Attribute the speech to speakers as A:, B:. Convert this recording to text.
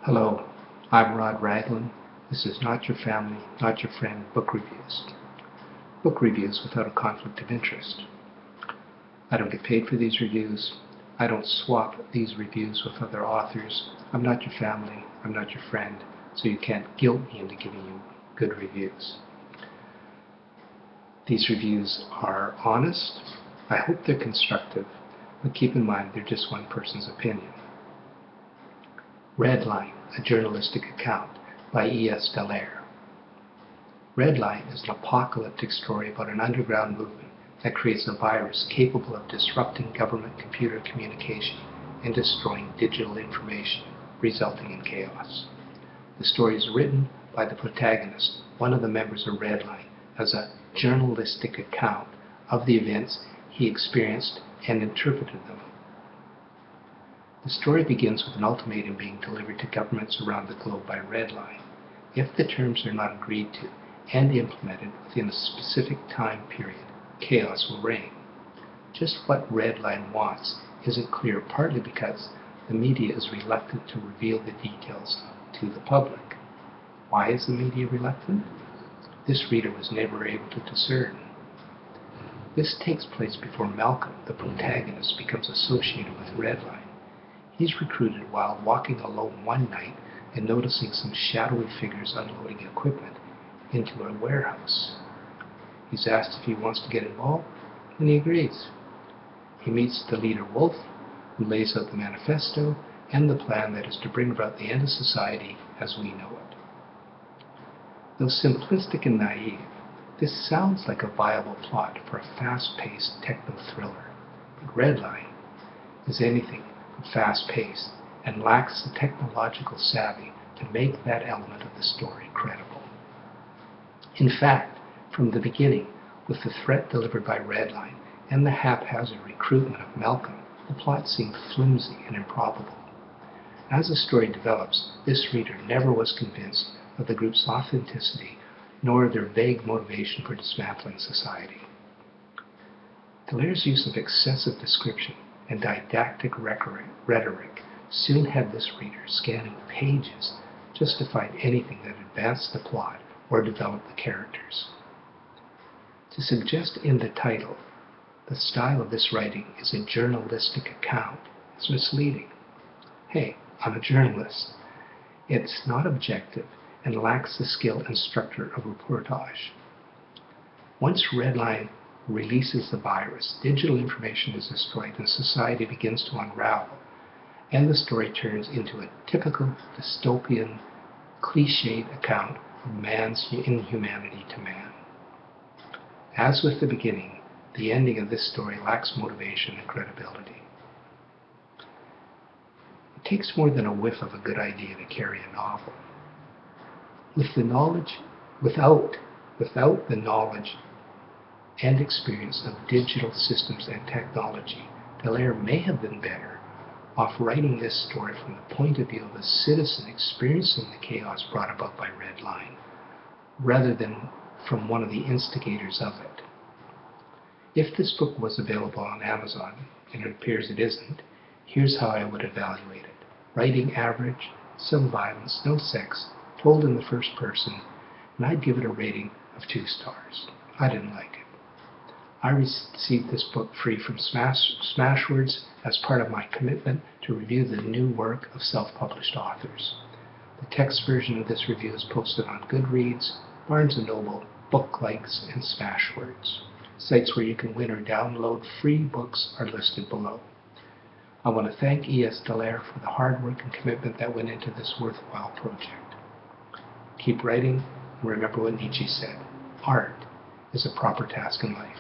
A: Hello, I'm Rod Raglin. This is Not Your Family, Not Your Friend Book Reviews. Book reviews without a conflict of interest. I don't get paid for these reviews. I don't swap these reviews with other authors. I'm not your family, I'm not your friend, so you can't guilt me into giving you good reviews. These reviews are honest. I hope they're constructive, but keep in mind they're just one person's opinion. Redline, a Journalistic Account by E.S. Dallaire. Redline is an apocalyptic story about an underground movement that creates a virus capable of disrupting government computer communication and destroying digital information, resulting in chaos. The story is written by the protagonist, one of the members of Redline, as a journalistic account of the events he experienced and interpreted them. The story begins with an ultimatum being delivered to governments around the globe by Redline. If the terms are not agreed to and implemented within a specific time period, chaos will reign. Just what Redline wants isn't clear, partly because the media is reluctant to reveal the details to the public. Why is the media reluctant? This reader was never able to discern. This takes place before Malcolm, the protagonist, becomes associated with Redline. He's recruited while walking alone one night and noticing some shadowy figures unloading equipment into a warehouse. He's asked if he wants to get involved, and he agrees. He meets the leader Wolf, who lays out the manifesto and the plan that is to bring about the end of society as we know it. Though simplistic and naive, this sounds like a viable plot for a fast-paced techno-thriller. But Redline is anything fast-paced and lacks the technological savvy to make that element of the story credible. In fact, from the beginning, with the threat delivered by Redline and the haphazard recruitment of Malcolm, the plot seemed flimsy and improbable. As the story develops, this reader never was convinced of the group's authenticity nor their vague motivation for dismantling society. Dallaire's use of excessive description and didactic rhetoric soon had this reader scanning pages just to find anything that advanced the plot or developed the characters. To suggest in the title the style of this writing is a journalistic account is misleading. Hey, I'm a journalist. It's not objective and lacks the skill and structure of reportage. Once Redline releases the virus, digital information is destroyed and society begins to unravel, and the story turns into a typical dystopian, cliched account of man's inhumanity to man. As with the beginning, the ending of this story lacks motivation and credibility. It takes more than a whiff of a good idea to carry a novel. Without the knowledge and experience of digital systems and technology, Dallaire may have been better off writing this story from the point of view of a citizen experiencing the chaos brought about by Redline, rather than from one of the instigators of it. If this book was available on Amazon, and it appears it isn't, here's how I would evaluate it. Writing average, some violence, no sex, told in the first person, and I'd give it a rating of 2 stars. I didn't like it. I received this book free from Smashwords as part of my commitment to review the new work of self-published authors. The text version of this review is posted on Goodreads, Barnes & Noble, Booklikes, and Smashwords. Sites where you can win or download free books are listed below. I want to thank E.S. Dallaire for the hard work and commitment that went into this worthwhile project. Keep writing, and remember what Nietzsche said, art is a proper task in life.